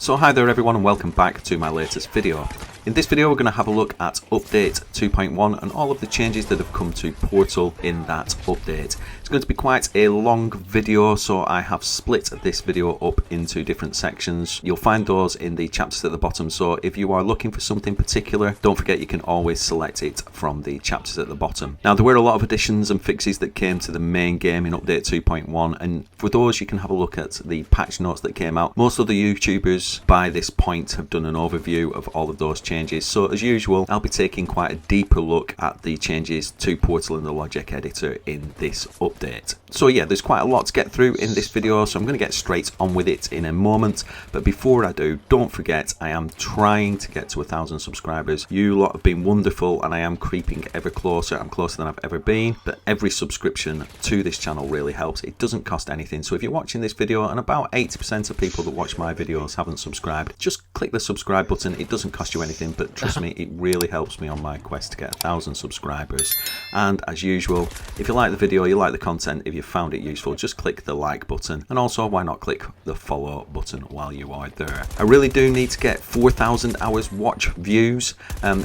So hi there everyone and welcome back to my latest video. In this video we're going to have a look at update 2.1 and all of the changes that have come to Portal in that update. It's going to be quite a long video, so I have split this video up into different sections. You'll find those in the chapters at the bottom, so if you are looking for something particular, don't forget you can always select it from the chapters at the bottom. Now there were a lot of additions and fixes that came to the main game in update 2.1, and for those you can have a look at the patch notes that came out. Most of the YouTubers by this point have done an overview of all of those changes, so as usual I'll be taking quite a deeper look at the changes to Portal in the logic editor in this update. So yeah, there's quite a lot to get through in this video, so I'm going to get straight on with it in a moment. But before I do, don't forget I am trying to get to 1,000 subscribers. You lot have been wonderful and I am creeping ever closer. I'm closer than I've ever been, but every subscription to this channel really helps. It doesn't cost anything, so if you're watching this video and about 80% of people that watch my videos haven't subscribed, just click the subscribe button. It doesn't cost you anything, but trust me, it really helps me on my quest to get 1,000 subscribers. And as usual, if you like the video, you like the content, if you found it useful, just click the like button, and also why not click the follow button while you are there. I really do need to get 4,000 hours watch views,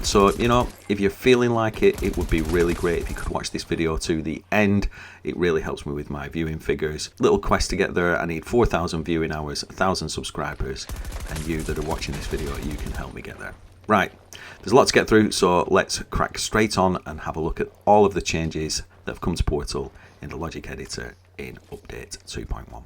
so you know, if you're feeling like it, it would be really great if you could watch this video to the end. It really helps me with my viewing figures. Little quest to get there. I need 4,000 viewing hours, 1,000 subscribers, and you that are watching this video, you can help me get there. Right, there's a lot to get through, so let's crack straight on and have a look at all of the changes that have come to Portal in the logic editor in update 2.1.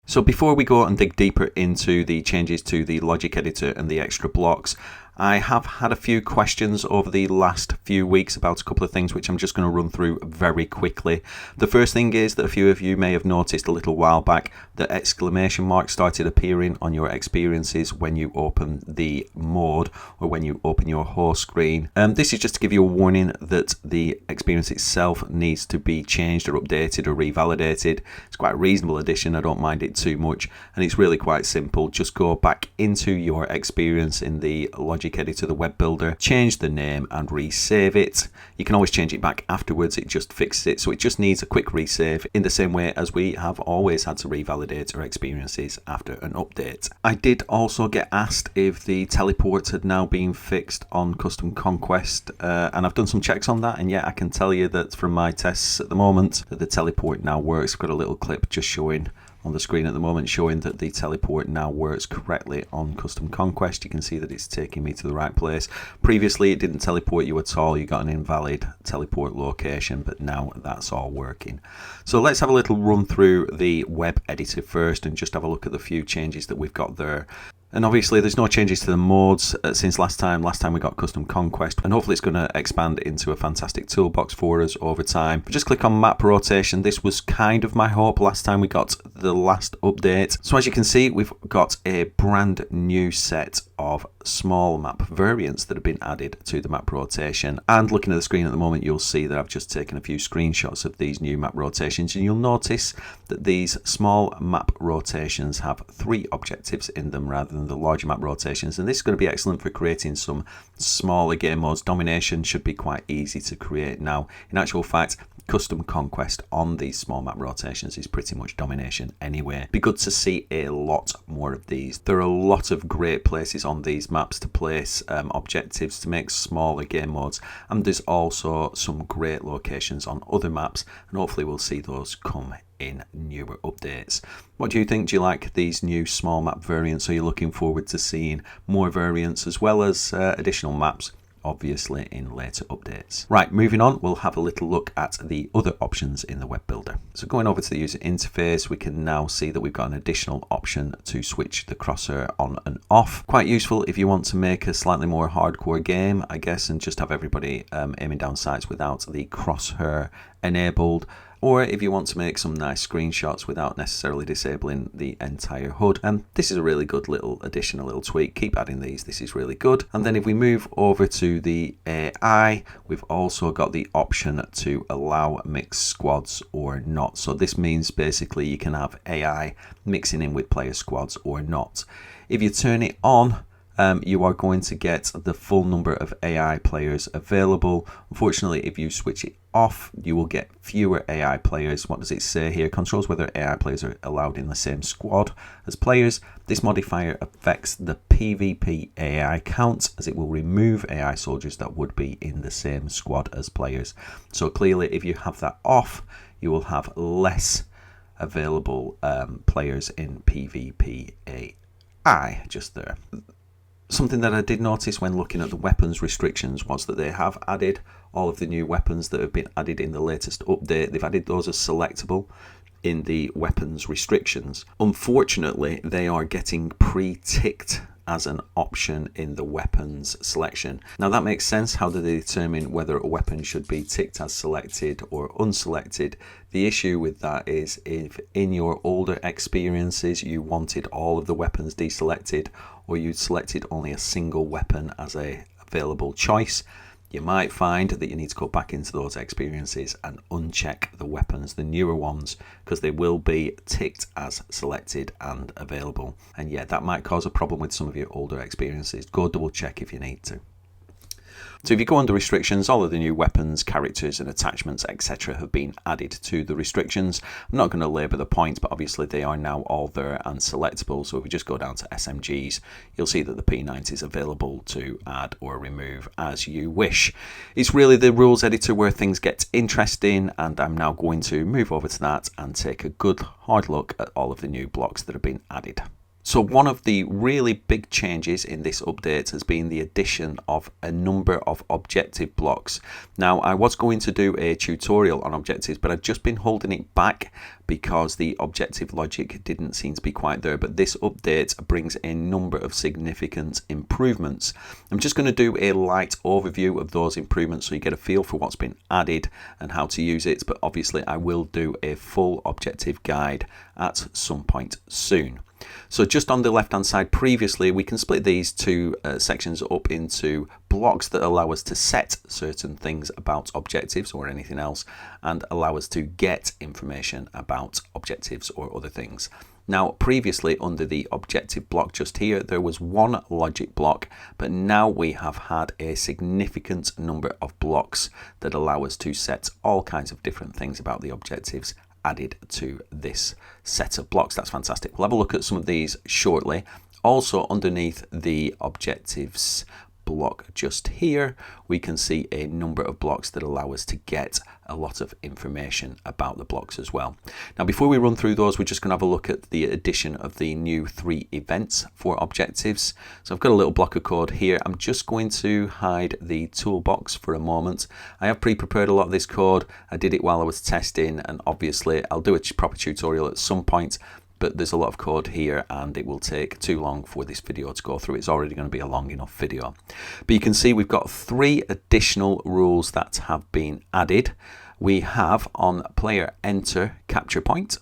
So before we go and dig deeper into the changes to the logic editor and the extra blocks, I have had a few questions over the last few weeks about a couple of things which I'm just going to run through very quickly. The first thing is that a few of you may have noticed a little while back that exclamation marks started appearing on your experiences when you open the mode or when you open your host screen. This is just to give you a warning that the experience itself needs to be changed or updated or revalidated. It's quite a reasonable addition, I don't mind it too much, and it's really quite simple. Just go back into your experience in the logic editor, the web builder, change the name and resave it. You can always change it back afterwards, it just fixes it, so it just needs a quick resave in the same way as we have always had to revalidate our experiences after an update. I did also get asked if the teleport had now been fixed on custom Conquest, and I've done some checks on that, and yeah, I can tell you that from my tests at the moment that the teleport now works. I've got a little clip just showing on the screen at the moment showing that the teleport now works correctly on custom Conquest. You can see that it's taking me to the right place. Previously it didn't teleport you at all, you got an invalid teleport location, but now that's all working. So let's have a little run through the web editor first and just have a look at the few changes that we've got there. And obviously there's no changes to the modes since last time. Last time we got custom Conquest, and hopefully it's going to expand into a fantastic toolbox for us over time. But just click on map rotation. This was kind of my hope last time we got the last update. So as you can see, we've got a brand new set of small map variants that have been added to the map rotation. And looking at the screen at the moment, you'll see that I've just taken a few screenshots of these new map rotations, and you'll notice that these small map rotations have 3 objectives in them rather than the larger map rotations, and this is going to be excellent for creating some smaller game modes. Domination should be quite easy to create now. In actual fact, custom Conquest on these small map rotations is pretty much domination anyway. Be good to see a lot more of these. There are a lot of great places on these maps to place objectives to make smaller game modes, and there's also some great locations on other maps, and hopefully we'll see those come in newer updates. What do you think? Do you like these new small map variants? Are you looking forward to seeing more variants as well as additional maps, obviously in later updates? Right, moving on, we'll have a little look at the other options in the web builder. So going over to the user interface, we can now see that we've got an additional option to switch the crosshair on and off. Quite useful if you want to make a slightly more hardcore game, I guess, and just have everybody aiming down sights without the crosshair enabled. Or if you want to make some nice screenshots without necessarily disabling the entire HUD. And this is a really good little addition, a little tweak. Keep adding these, this is really good. And then if we move over to the AI, we've also got the option to allow mixed squads or not. So this means basically you can have AI mixing in with player squads or not. If you turn it on, you are going to get the full number of AI players available. Unfortunately, if you switch it off, you will get fewer AI players. What does it say here? Controls whether AI players are allowed in the same squad as players. This modifier affects the PvP AI count, as it will remove AI soldiers that would be in the same squad as players. So clearly, if you have that off, you will have less available players in PvP AI just there. Something that I did notice when looking at the weapons restrictions was that they have added all of the new weapons that have been added in the latest update. They've added those as selectable in the weapons restrictions. Unfortunately, they are getting pre-ticked as an option in the weapons selection. Now that makes sense. How do they determine whether a weapon should be ticked as selected or unselected? The issue with that is if in your older experiences you wanted all of the weapons deselected, or you selected only a single weapon as a available choice, you might find that you need to go back into those experiences and uncheck the weapons, the newer ones, because they will be ticked as selected and available. And yeah, that might cause a problem with some of your older experiences. Go double check if you need to. So if you go under restrictions, all of the new weapons, characters and attachments, etc. have been added to the restrictions. I'm not going to labour the point, but obviously they are now all there and selectable. So if we just go down to SMGs, you'll see that the P90 is available to add or remove as you wish. It's really the rules editor where things get interesting, and I'm now going to move over to that and take a good hard look at all of the new blocks that have been added. So one of the really big changes in this update has been the addition of a number of objective blocks. Now, I was going to do a tutorial on objectives, but I've just been holding it back because the objective logic didn't seem to be quite there. But this update brings a number of significant improvements. I'm just going to do a light overview of those improvements so you get a feel for what's been added and how to use it. But obviously, I will do a full objective guide at some point soon. So just on the left hand side previously, we can split these two sections up into blocks that allow us to set certain things about objectives or anything else, and allow us to get information about objectives or other things. Now previously under the objective block just here, there was one logic block, but now we have had a significant number of blocks that allow us to set all kinds of different things about the objectives added to this set of blocks. That's fantastic. We'll have a look at some of these shortly. Also underneath the objectives block just here, we can see a number of blocks that allow us to get a lot of information about the blocks as well. Now before we run through those, we're just going to have a look at the addition of the new 3 events for objectives. So I've got a little block of code here. I'm just going to hide the toolbox for a moment. I have pre-prepared a lot of this code. I did it while I was testing, and obviously I'll do a proper tutorial at some point, but there's a lot of code here and it will take too long for this video to go through. It's already going to be a long enough video. But you can see we've got 3 additional rules that have been added. We have on player enter capture point,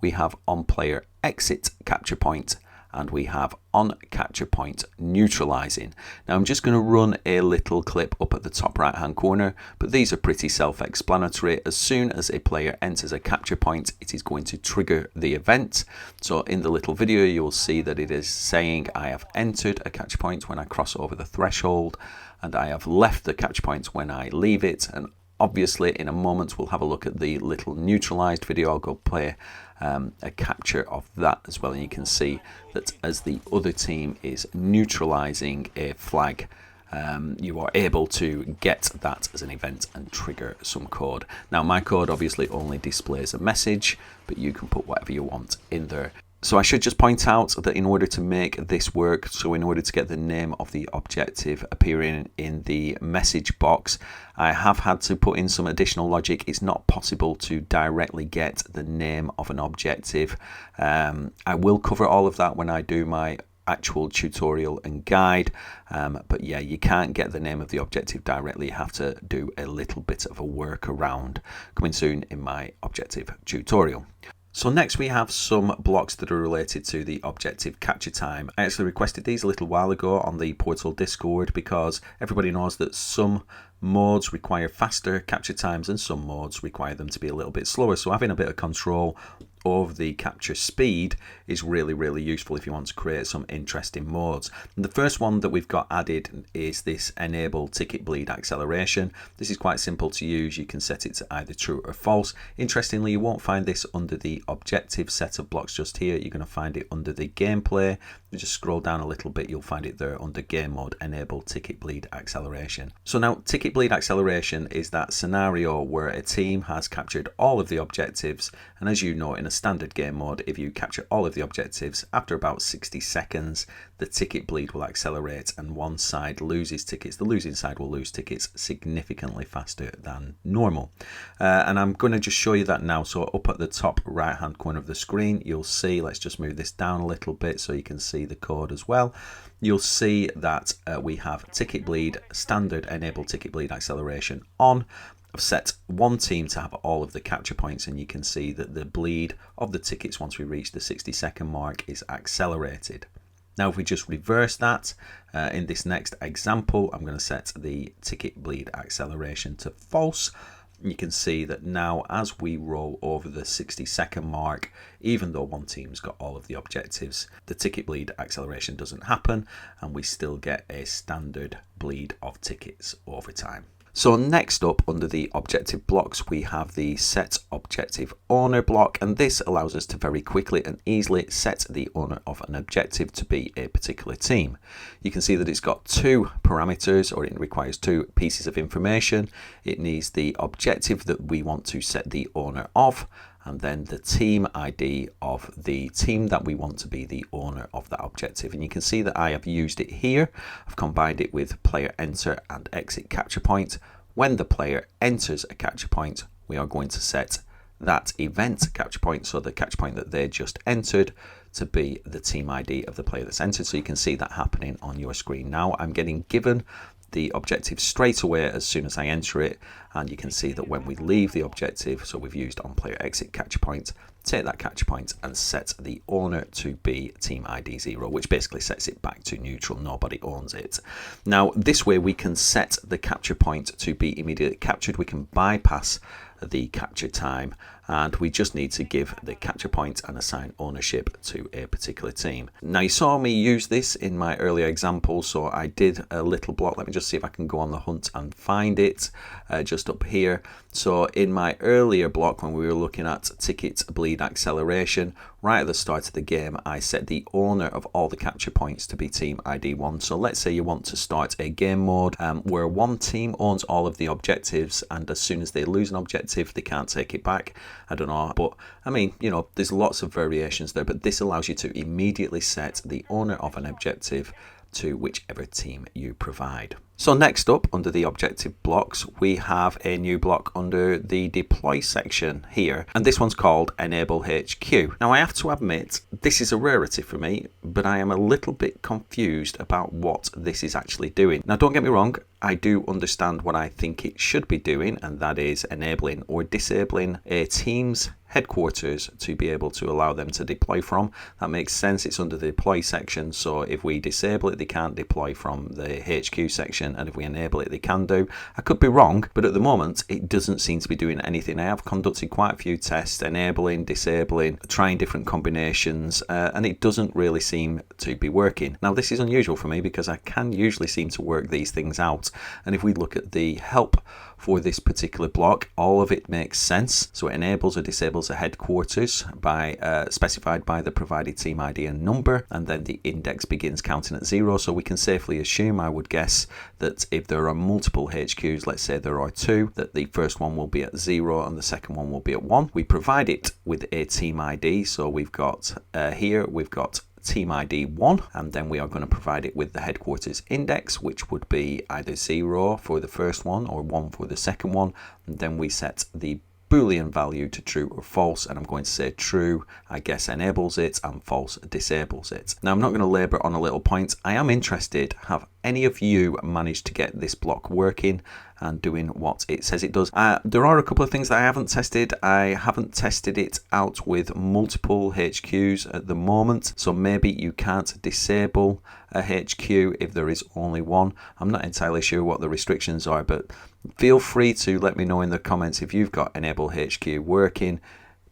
we have on player exit capture point, and we have on capture point neutralizing. Now I'm just going to run a little clip up at the top right hand corner, but these are pretty self-explanatory. As soon as a player enters a capture point, it is going to trigger the event. So in the little video you'll see that it is saying I have entered a capture point when I cross over the threshold, and I have left the capture point when I leave it. And obviously in a moment we'll have a look at the little neutralized video. I'll go play a capture of that as well, and you can see that as the other team is neutralizing a flag, you are able to get that as an event and trigger some code. Now my code obviously only displays a message, but you can put whatever you want in there. So I should just point out that in order to make this work, so in order to get the name of the objective appearing in the message box, I have had to put in some additional logic. It's not possible to directly get the name of an objective. I will cover all of that when I do my actual tutorial and guide, but yeah, you can't get the name of the objective directly. You have to do a little bit of a workaround, coming soon in my objective tutorial. So next we have some blocks that are related to the objective capture time. I actually requested these a little while ago on the Portal Discord because everybody knows that some modes require faster capture times and some modes require them to be a little bit slower. So having a bit of control of the capture speed is really useful if you want to create some interesting modes. And the first one that we've got added is this Enable Ticket Bleed Acceleration. This is quite simple to use. You can set it to either true or false. Interestingly, you won't find this under the objective set of blocks just here. You're going to find it under the gameplay. You just scroll down a little bit, you'll find it there under game mode, Enable Ticket Bleed Acceleration. So now Ticket Bleed Acceleration is that scenario where a team has captured all of the objectives, and as you know, in a standard game mode, if you capture all of the objectives, after about 60 seconds, the ticket bleed will accelerate and one side loses tickets. The losing side will lose tickets significantly faster than normal. And I'm going to just show you that now. So up at the top right hand corner of the screen, you'll see, let's just move this down a little bit so you can see the code as well. You'll see that we have ticket bleed, standard enable ticket bleed acceleration on. I've set one team to have all of the capture points, and you can see that the bleed of the tickets once we reach the 60-second mark is accelerated. Now if we just reverse that, in this next example, I'm going to set the ticket bleed acceleration to false. You can see that now as we roll over the 60-second mark, even though one team's got all of the objectives, the ticket bleed acceleration doesn't happen and we still get a standard bleed of tickets over time. So next up under the objective blocks, we have the SetObjectiveOwner block, and this allows us to very quickly and easily set the owner of an objective to be a particular team. You can see that it's got two parameters, or it requires two pieces of information. It needs the objective that we want to set the owner of, and then the team ID of the team that we want to be the owner of that objective. And you can see that I have used it here. I've combined it with player enter and exit capture point. When the player enters a capture point, we are going to set that event capture point, so the capture point that they just entered, to be the team ID of the player that's entered. So you can see that happening on your screen now. I'm getting given the objective straight away as soon as I enter it, and you can see that when we leave the objective, so we've used on player exit capture point, take that capture point and set the owner to be team ID 0, which basically sets it back to neutral, nobody owns it. Now this way we can set the capture point to be immediately captured. We can bypass the capture time, and we just need to give the capture point and assign ownership to a particular team. Now you saw me use this in my earlier example, so I did a little block. Let me just see if I can go on the hunt and find it just up here. So in my earlier block when we were looking at ticket bleed acceleration, right at the start of the game I set the owner of all the capture points to be team ID 1. So let's say you want to start a game mode where one team owns all of the objectives, and as soon as they lose an objective they can't take it back. I don't know, but I mean, you know, there's lots of variations there, but this allows you to immediately set the owner of an objective to whichever team you provide. So next up under the objective blocks, we have a new block under the deploy section here, and this one's called EnableHQ. Now I have to admit, this is a rarity for me, but I am a little bit confused about what this is actually doing. Now don't get me wrong, I do understand what I think it should be doing, and that is enabling or disabling a team's headquarters to be able to allow them to deploy from. That makes sense, it's under the deploy section, so if we disable it they can't deploy from the HQ section, and if we enable it they can do. I could be wrong, but at the moment it doesn't seem to be doing anything. I have conducted quite a few tests, enabling, disabling, trying different combinations, and it doesn't really seem to be working. Now this is unusual for me because I can usually seem to work these things out, and if we look at the help for this particular block, all of it makes sense. So it enables or disables a headquarters by specified by the provided team ID and number, and then the index begins counting at 0. So we can safely assume, I would guess, that if there are multiple HQs, let's say there are 2, that the first one will be at 0 and the second one will be at 1. We provide it with a team ID, so we've got here we've got team ID 1, and then we are going to provide it with the headquarters index, which would be either 0 for the first one or 1 for the second one, and then we set the Boolean value to true or false, and I'm going to say true, I guess, enables it, and false disables it. Now I'm not going to labour on a little point. I am interested, have any of you managed to get this block working and doing what it says it does. There are a couple of things that I haven't tested. I haven't tested it out with multiple HQs at the moment, so maybe you can't disable a HQ if there is only one. I'm not entirely sure what the restrictions are, but feel free to let me know in the comments if you've got EnableHQ working.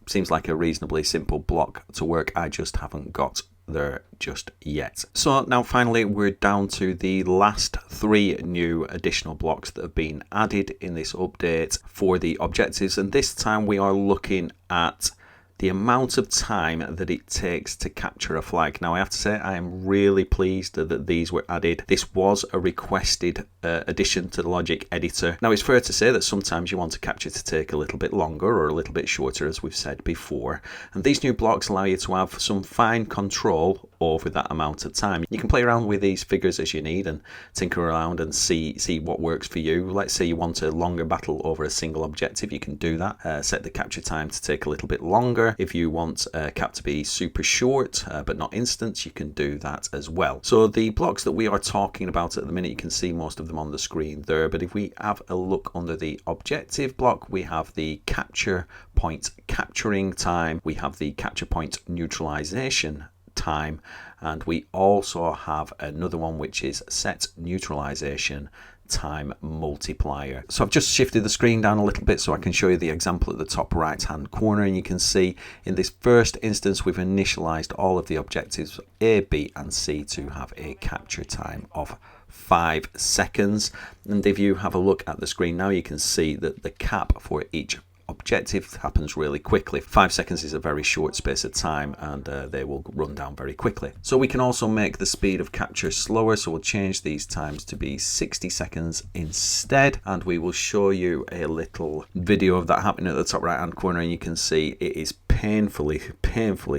Seems like a reasonably simple block to work. I just haven't got there just yet. So now finally we're down to the last 3 new additional blocks that have been added in this update for the objectives, and this time we are looking at the amount of time that it takes to capture a flag. Now I have to say I am really pleased that these were added. This was a requested addition to the logic editor. Now it's fair to say that sometimes you want a capture to take a little bit longer or a little bit shorter, as we've said before, and these new blocks allow you to have some fine control over that amount of time. You can play around with these figures as you need and tinker around and see what works for you. Let's say you want a longer battle over a single objective, you can do that. Set the capture time to take a little bit longer. If you want cap to be super short but not instant, you can do that as well. So the blocks that we are talking about at the minute, you can see most of them on the screen there, but if we have a look under the objective block, we have the capture point capturing time, we have the capture point neutralization time, and we also have another one which is set neutralization time multiplier. So I've just shifted the screen down a little bit so I can show you the example at the top right hand corner, and you can see in this first instance we've initialized all of the objectives A, B and C to have a capture time of 5 seconds, and if you have a look at the screen now, you can see that the cap for each objective happens really quickly. 5 seconds is a very short space of time, and they will run down very quickly. So we can also make the speed of capture slower, so we'll change these times to be 60 seconds instead, and we will show you a little video of that happening at the top right hand corner, and you can see it is painfully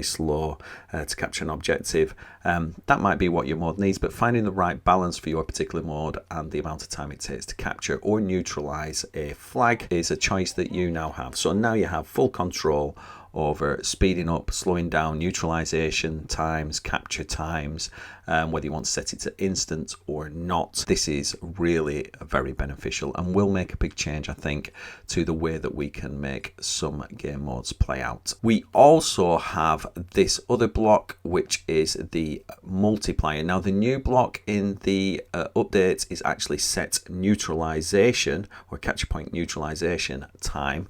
slow to capture an objective. That might be what your mode needs, but finding the right balance for your particular mode and the amount of time it takes to capture or neutralize a flag is a choice that you now have. So now you have full control over speeding up, slowing down, neutralization times, capture times, whether you want to set it to instant or not. This is really very beneficial and will make a big change, I think, to the way that we can make some game modes play out. We also have this other block, which is the multiplier. Now the new block in the update is actually set neutralization or capture point neutralization time.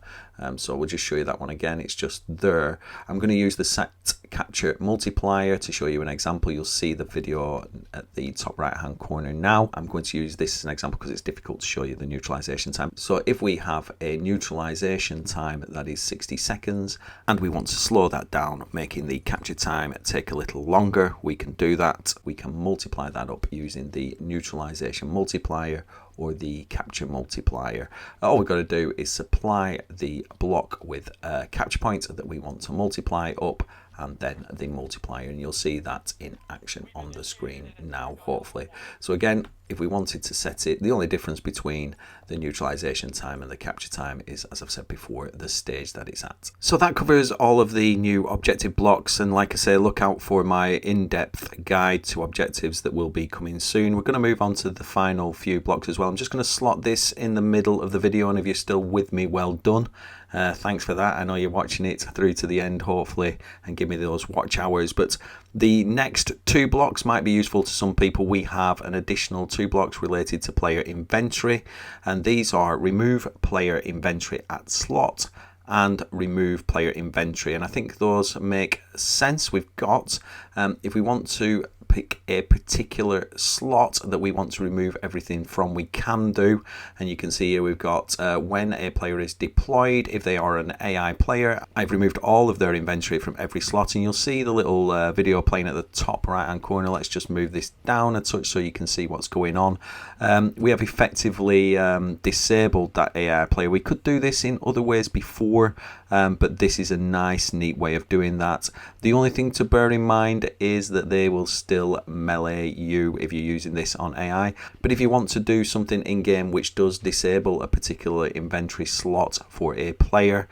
So we'll just show you that one again. It's just there. I'm going to use the set capture multiplier to show you an example. You'll see the video at the top right hand corner now. I'm going to use this as an example because it's difficult to show you the neutralization time. So if we have a neutralization time that is 60 seconds and we want to slow that down, making the capture time take a little longer, we can do that. We can multiply that up using the neutralization multiplier or the capture multiplier. All we've got to do is supply the block with a capture point that we want to multiply up, and then the multiplier, and you'll see that in action on the screen now, hopefully. So again, if we wanted to set it, the only difference between the neutralization time and the capture time is, as I've said before, the stage that it's at. So that covers all of the new objective blocks, and like I say, look out for my in-depth guide to objectives that will be coming soon. We're going to move on to the final few blocks as well. I'm just going to slot this in the middle of the video, and if you're still with me, well done. Thanks for that. I know you're watching it through to the end, hopefully, and give me those watch hours. But the next 2 blocks might be useful to some people. We have an additional 2 blocks related to player inventory, and these are remove player inventory at slot and remove player inventory, and I think those make sense. We've got if we want to pick a particular slot that we want to remove everything from, we can do, and you can see here we've got when a player is deployed, if they are an AI player, I've removed all of their inventory from every slot, and you'll see the little video playing at the top right hand corner. Let's just move this down a touch so you can see what's going on. We have effectively disabled that AI player. We could do this in other ways before, but this is a nice, neat way of doing that. The only thing to bear in mind is that they will still melee you if you're using this on AI. But if you want to do something in-game which does disable a particular inventory slot for a player,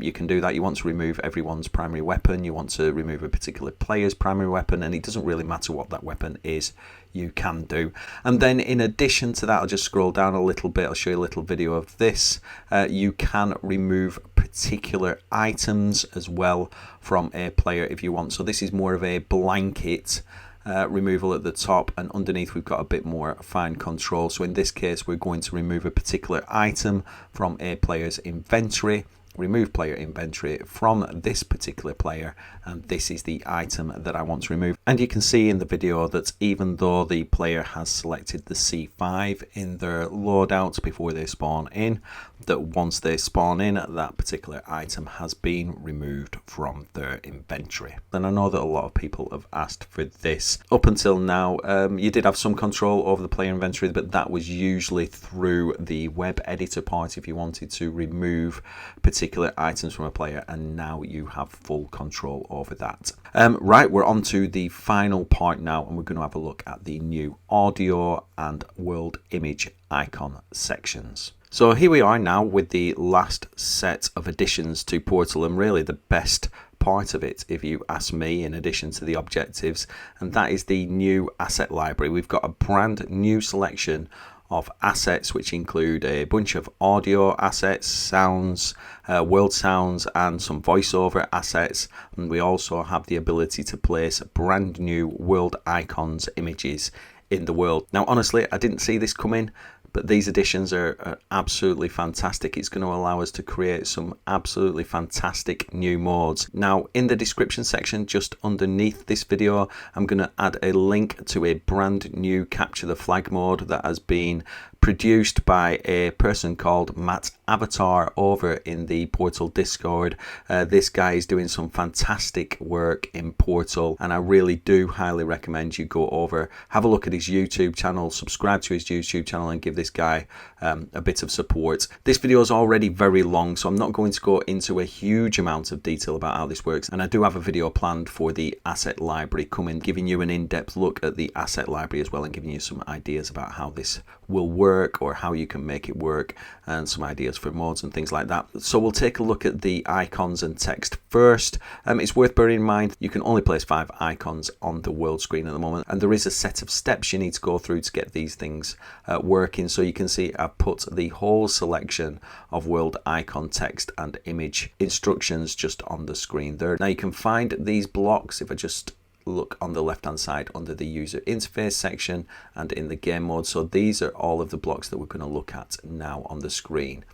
you can do that. You want to remove everyone's primary weapon, you want to remove a particular player's primary weapon, and it doesn't really matter what that weapon is, you can do. And then in addition to that, I'll just scroll down a little bit, I'll show you a little video of this. You can remove particular items as well from a player if you want. So this is more of a blanket removal at the top, and underneath we've got a bit more fine control. So in this case, we're going to remove a particular item from a player's inventory. Remove player inventory from this particular player, and this is the item that I want to remove. And you can see in the video that even though the player has selected the C5 in their loadout before they spawn in, that once they spawn in, that particular item has been removed from their inventory. And I know that a lot of people have asked for this. Up until now, you did have some control over the player inventory, but that was usually through the web editor part if you wanted to remove particular items from a player, and now you have full control over that. Right, we're on to the final part now, and we're going to have a look at the new audio and world image icon sections. So here we are now with the last set of additions to Portal, and really the best part of it, if you ask me, in addition to the objectives, and that is the new asset library. We've got a brand new selection of assets which include a bunch of audio assets, sounds, world sounds, and some voiceover assets. And we also have the ability to place brand new world icons images in the world. Now honestly, I didn't see this coming, but these additions are absolutely fantastic. It's going to allow us to create some absolutely fantastic new modes. Now in the description section just underneath this video, I'm going to add a link to a brand new capture the flag mode that has been produced by a person called Matt Avatar over in the Portal Discord. This guy is doing some fantastic work in Portal, and I really do highly recommend you go over, have a look at his YouTube channel, subscribe to his YouTube channel, and give this guy a bit of support. This video is already very long, so I'm not going to go into a huge amount of detail about how this works, and I do have a video planned for the asset library coming, giving you an in-depth look at the asset library as well, and giving you some ideas about how this will work, or how you can make it work, and some ideas for modes and things like that. So we'll take a look at the icons and text first. It's worth bearing in mind you can only place 5 icons on the world screen at the moment, and there is a set of steps you need to go through to get these things working. So you can see I've put the whole selection of world icon text and image instructions just on the screen there. Now you can find these blocks if I just look on the left hand side under the user interface section and in the game mode. So these are all of the blocks that we're going to look at now on the screen.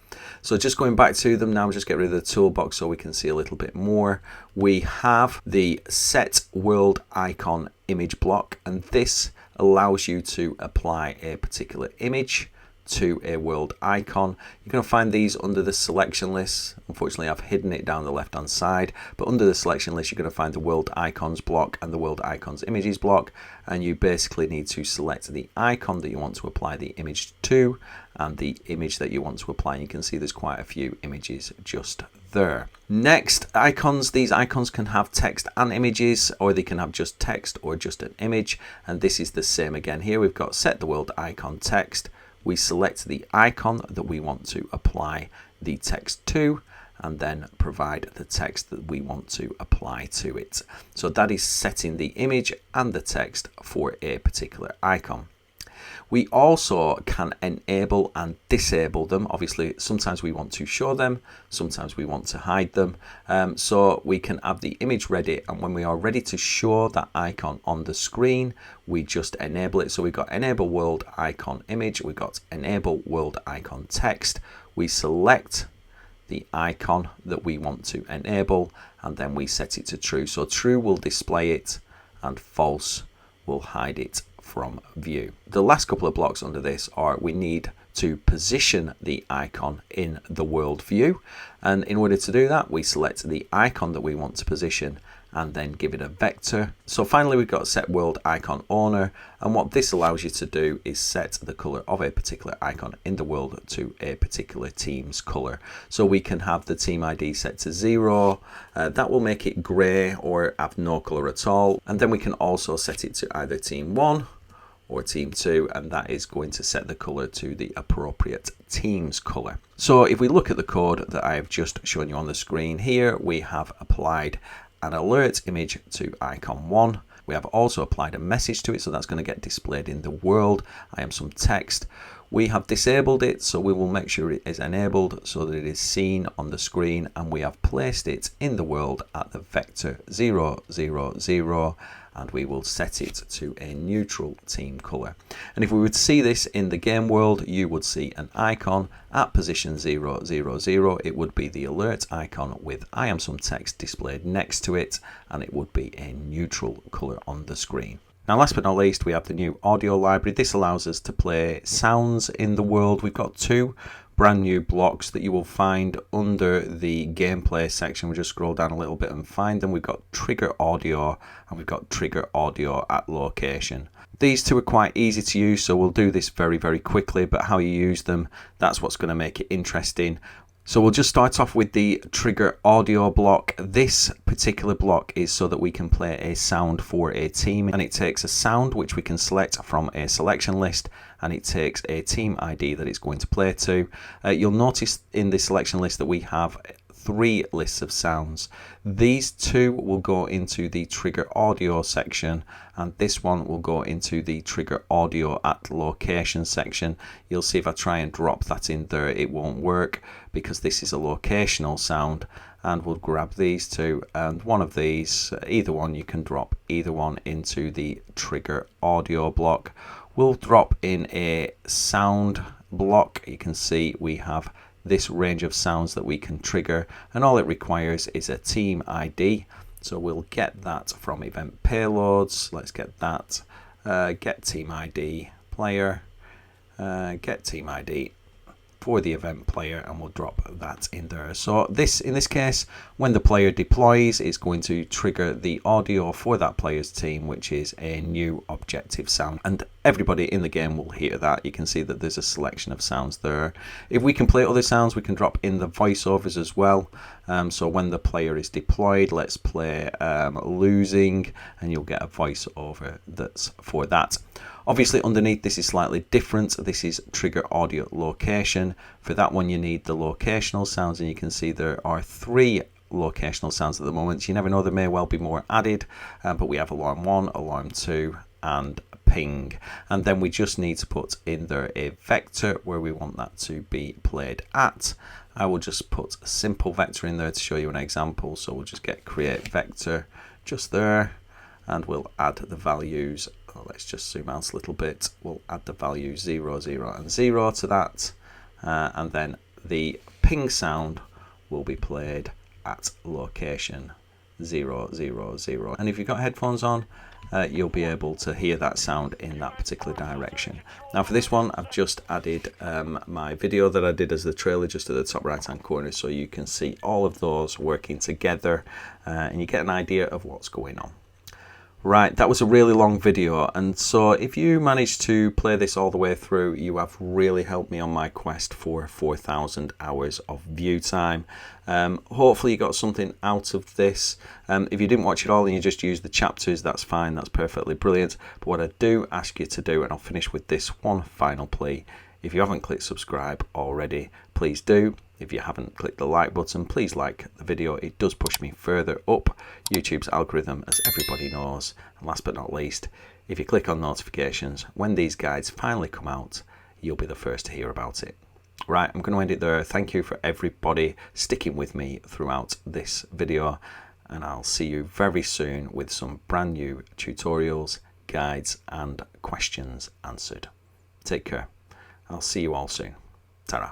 So just going back to them now, just get rid of the toolbox so we can see a little bit more. We have the set world icon image block, and this allows you to apply a particular image to a world icon. You're going to find these under the selection list. Unfortunately, I've hidden it down the left hand side, but under the selection list, you're going to find the world icons block and the world icons images block, and you basically need to select the icon that you want to apply the image to and the image that you want to apply. You can see there's quite a few images just there. Next, icons. These icons can have text and images, or they can have just text or just an image, and this is the same again. Here we've got set the world icon text. We select the icon that we want to apply the text to, and then provide the text that we want to apply to it. So that is setting the image and the text for a particular icon. We also can enable and disable them. Obviously, sometimes we want to show them, sometimes we want to hide them. So we can have the image ready, and when we are ready to show that icon on the screen, we just enable it. So we've got enable world icon image, we've got enable world icon text. We select the icon that we want to enable, and then we set it to true. So true will display it, and false will hide it from view. The last couple of blocks under this are we need to position the icon in the world view, and in order to do that we select the icon that we want to position, and then give it a vector. So finally we've got set world icon owner, and what this allows you to do is set the color of a particular icon in the world to a particular team's color. So we can have the team ID set to 0, that will make it gray or have no color at all, and then we can also set it to either team 1 or team 2, and that is going to set the color to the appropriate team's color. So if we look at the code that I have just shown you on the screen here, we have applied an alert image to icon 1. We have also applied a message to it, so that's going to get displayed in the world. I am some text. We have disabled it, so we will make sure it is enabled so that it is seen on the screen, and we have placed it in the world at the vector 0, 0, 0, and we will set it to a neutral team color. And if we would see this in the game world, you would see an icon at position 0, 0, 0. It would be the alert icon with I am some text displayed next to it, and it would be a neutral color on the screen. Now, last but not least, we have the new audio library. This allows us to play sounds in the world. We've got 2 brand new blocks that you will find under the gameplay section. We'll just scroll down a little bit and find them. We've got Trigger Audio and we've got TriggerAudio@Location. These 2 are quite easy to use, so we'll do this very, very quickly, but how you use them, that's what's going to make it interesting. So we'll just start off with the trigger audio block. This particular block is so that we can play a sound for a team, and it takes a sound which we can select from a selection list, and it takes a team ID that it's going to play to. You'll notice in the selection list that we have 3 lists of sounds. These 2 will go into the trigger audio section, and this one will go into the trigger audio at location section. You'll see if I try and drop that in there, it won't work because this is a locational sound. And we'll grab these 2, and one of these, either one, you can drop either one into the trigger audio block. We'll drop in a sound block. You can see we have this range of sounds that we can trigger, and all it requires is a team ID. So we'll get that from event payloads. Let's get that. Get team ID player. Get team ID for the event player, and we'll drop that in there. So this, in this case, when the player deploys, it's going to trigger the audio for that player's team, which is a new objective sound, and everybody in the game will hear that. You can see that there's a selection of sounds there. If we can play other sounds, we can drop in the voiceovers as well. So when the player is deployed, let's play losing, and you'll get a voiceover that's for that. Obviously underneath this is slightly different. This is trigger audio location. For that one you need the locational sounds, and you can see there are 3 locational sounds at the moment. You never know, there may well be more added, but we have alarm 1, alarm 2 and ping, and then we just need to put in there a vector where we want that to be played at. I will just put a simple vector in there to show you an example. So we'll just get create vector just there, and we'll add the values. Let's just zoom out a little bit. We'll add the values 0, 0 and 0 to that, and then the ping sound will be played at location 0, 0, 0. And if you've got headphones on, you'll be able to hear that sound in that particular direction. Now for this one, I've just added my video that I did as the trailer just at the top right hand corner, so you can see all of those working together, and you get an idea of what's going on. Right, that was a really long video, and so if you managed to play this all the way through, you have really helped me on my quest for 4,000 hours of view time. Hopefully you got something out of this. If you didn't watch it all and you just used the chapters, that's fine, that's perfectly brilliant. But what I do ask you to do, and I'll finish with this one final plea, if you haven't clicked subscribe already, please do. If you haven't clicked the like button, please like the video. It does push me further up YouTube's algorithm, as everybody knows. And last but not least, if you click on notifications, when these guides finally come out, you'll be the first to hear about it. Right, I'm going to end it there. Thank you for everybody sticking with me throughout this video, and I'll see you very soon with some brand new tutorials, guides and questions answered. Take care. I'll see you all soon. Ta-ra.